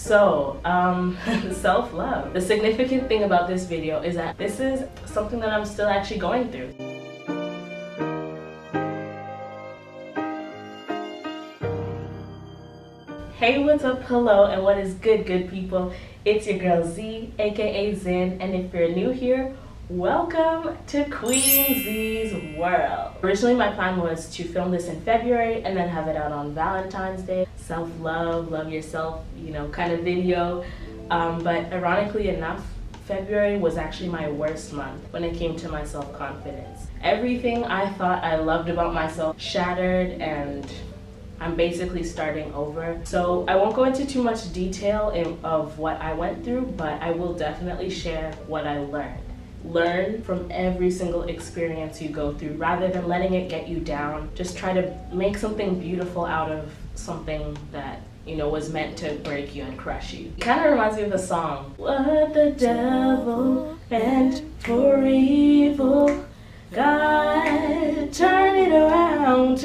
Self-love. The significant thing about this video is that this is something that I'm still actually going through. Hey, what's up, hello, and what is good people? It's your girl Z, aka Zin, and if you're new here, welcome to Queen Zey's world. Originally my plan was to film this in February and then have it out on Valentine's Day. Self-love, love yourself, kind of video. But ironically enough, February was actually my worst month when it came to my self-confidence. Everything I thought I loved about myself shattered, and I'm basically starting over. So I won't go into too much detail of what I went through, but I will definitely share what I learned. Learn from every single experience you go through rather than letting it get you down. Just try to make something beautiful out of something that was meant to break you and crush you. It kind of reminds me of the song, what the devil meant for evil, God turn it around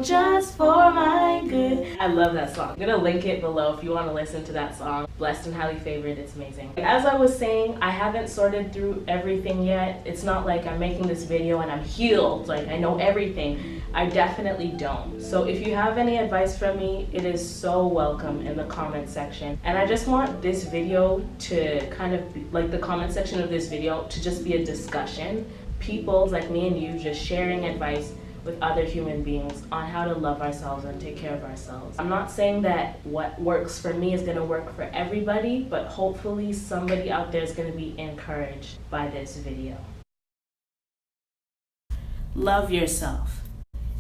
just for my good. I love that song. I'm gonna link it below if you want to listen to that song. Blessed and highly favored, it's amazing. As I was saying, I haven't sorted through everything yet. It's not like I'm making this video and I'm healed, like I know everything. I definitely don't. So if you have any advice from me, it is so welcome in the comment section. And I just want this video to kind of be, like the comment section of this video, to just be a discussion. People like me and you just sharing advice with other human beings on how to love ourselves and take care of ourselves. I'm not saying that what works for me is gonna work for everybody, but hopefully somebody out there is gonna be encouraged by this video. Love yourself.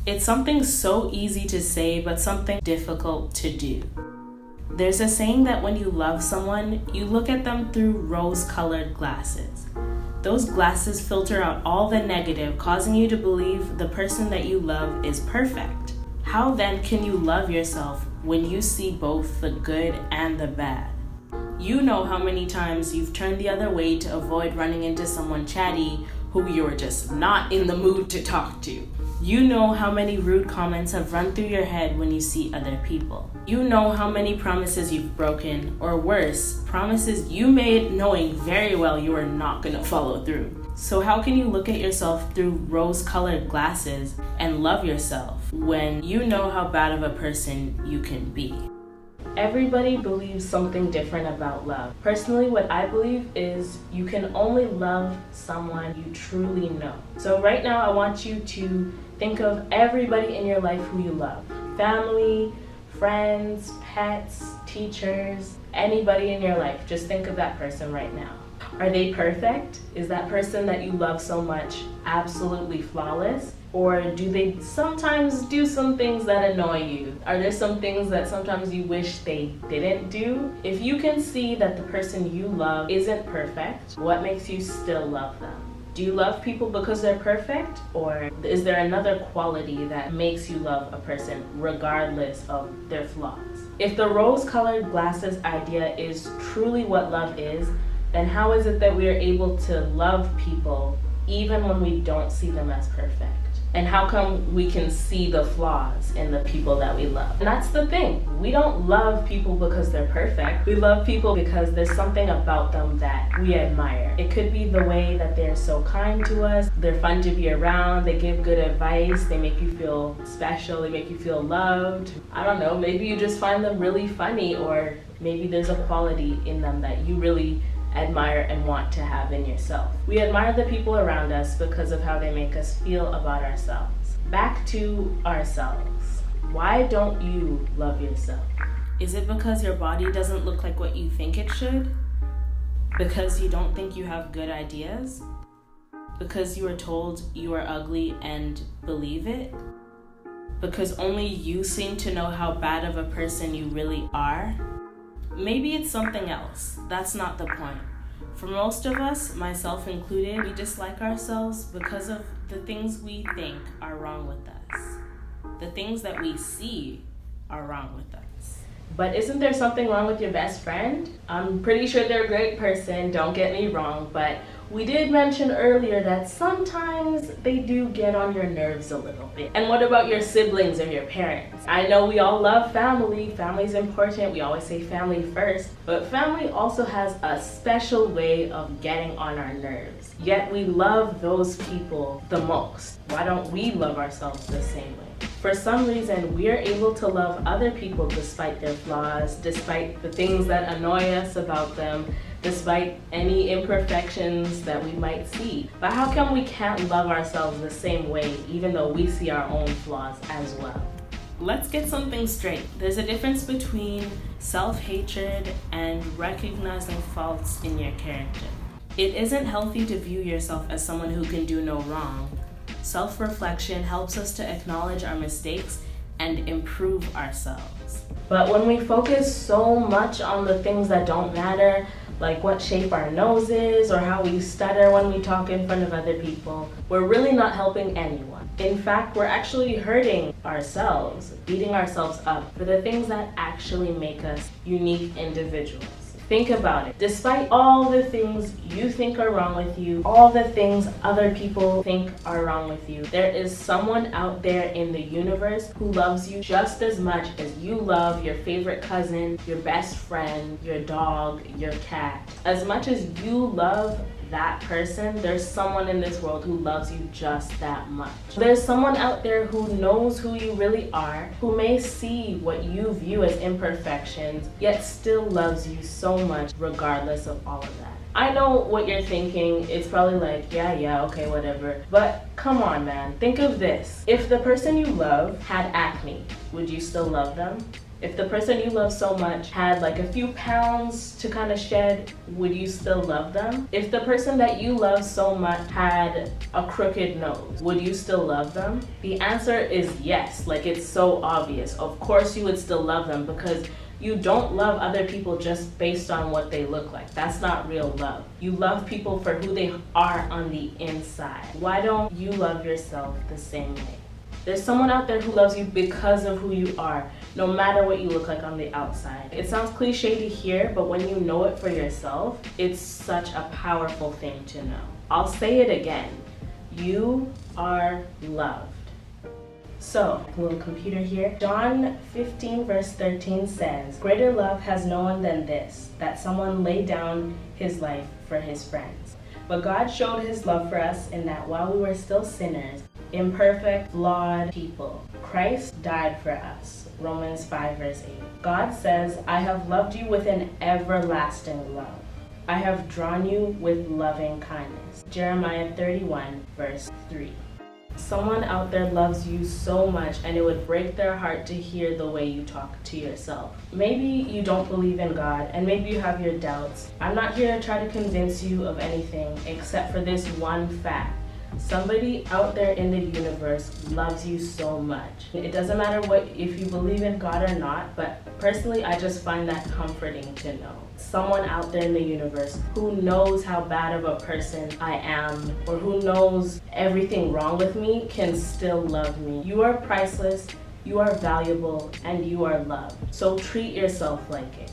It's something so easy to say, but something difficult to do. There's a saying that when you love someone, you look at them through rose-colored glasses. Those glasses filter out all the negative, causing you to believe the person that you love is perfect. How then can you love yourself when you see both the good and the bad? You know how many times you've turned the other way to avoid running into someone chatty who you're just not in the mood to talk to. You know how many rude comments have run through your head when you see other people. You know how many promises you've broken, or worse, promises you made knowing very well you are not gonna follow through. So how can you look at yourself through rose-colored glasses and love yourself when you know how bad of a person you can be? Everybody believes something different about love. Personally, what I believe is you can only love someone you truly know. So right now, I want you to think of everybody in your life who you love. Family, friends, pets, teachers, anybody in your life. Just think of that person right now. Are they perfect? Is that person that you love so much absolutely flawless? Or do they sometimes do some things that annoy you? Are there some things that sometimes you wish they didn't do? If you can see that the person you love isn't perfect, what makes you still love them? Do you love people because they're perfect? Or is there another quality that makes you love a person regardless of their flaws? If the rose-colored glasses idea is truly what love is, then how is it that we are able to love people even when we don't see them as perfect? And how come we can see the flaws in the people that we love? And that's the thing. We don't love people because they're perfect. We love people because there's something about them that we admire. It could be the way that they're so kind to us. They're fun to be around. They give good advice. They make you feel special. They make you feel loved. I don't know, maybe you just find them really funny, or maybe there's a quality in them that you really admire and want to have in yourself. We admire the people around us because of how they make us feel about ourselves. Back to ourselves. Why don't you love yourself? Is it because your body doesn't look like what you think it should? Because you don't think you have good ideas? Because you were told you are ugly and believe it? Because only you seem to know how bad of a person you really are? Maybe it's something else. That's not the point. For most of us, myself included, we dislike ourselves because of the things we think are wrong with us. The things that we see are wrong with us. But isn't there something wrong with your best friend? I'm pretty sure they're a great person, don't get me wrong, but we did mention earlier that sometimes they do get on your nerves a little bit. And what about your siblings or your parents? I know we all love family. Family's important. We always say family first. But family also has a special way of getting on our nerves. Yet we love those people the most. Why don't we love ourselves the same way? For some reason, we are able to love other people despite their flaws, despite the things that annoy us about them, despite any imperfections that we might see. But how come we can't love ourselves the same way, even though we see our own flaws as well? Let's get something straight. There's a difference between self-hatred and recognizing faults in your character. It isn't healthy to view yourself as someone who can do no wrong. Self-reflection helps us to acknowledge our mistakes and improve ourselves. But when we focus so much on the things that don't matter, like what shape our nose is or how we stutter when we talk in front of other people, we're really not helping anyone. In fact, we're actually hurting ourselves, beating ourselves up for the things that actually make us unique individuals. Think about it. Despite all the things you think are wrong with you, all the things other people think are wrong with you, there is someone out there in the universe who loves you just as much as you love your favorite cousin, your best friend, your dog, your cat. As much as you love that person, there's someone in this world who loves you just that much. There's someone out there who knows who you really are, who may see what you view as imperfections, yet still loves you so much regardless of all of that. I know what you're thinking. It's probably like, yeah, okay, whatever. But come on, man. Think of this. If the person you love had acne, would you still love them? If the person you love so much had like a few pounds to kind of shed, would you still love them? If the person that you love so much had a crooked nose, would you still love them? The answer is yes. Like, it's so obvious. Of course you would still love them, because you don't love other people just based on what they look like. That's not real love. You love people for who they are on the inside. Why don't you love yourself the same way? There's someone out there who loves you because of who you are, no matter what you look like on the outside. It sounds cliche to hear, but when you know it for yourself, it's such a powerful thing to know. I'll say it again. You are loved. So, little computer here. John 15 verse 13 says, "Greater love has no one than this, that someone lay down his life for his friends. But God showed his love for us in that while we were still sinners, imperfect, flawed people, Christ died for us." Romans 5 verse 8. God says, "I have loved you with an everlasting love. I have drawn you with loving kindness." Jeremiah 31 verse 3. Someone out there loves you so much, and it would break their heart to hear the way you talk to yourself. Maybe you don't believe in God, and maybe you have your doubts. I'm not here to try to convince you of anything except for this one fact. Somebody out there in the universe loves you so much. It doesn't matter if you believe in God or not, but personally I just find that comforting to know. Someone out there in the universe who knows how bad of a person I am, or who knows everything wrong with me, can still love me. You are priceless, you are valuable, and you are loved. So treat yourself like it.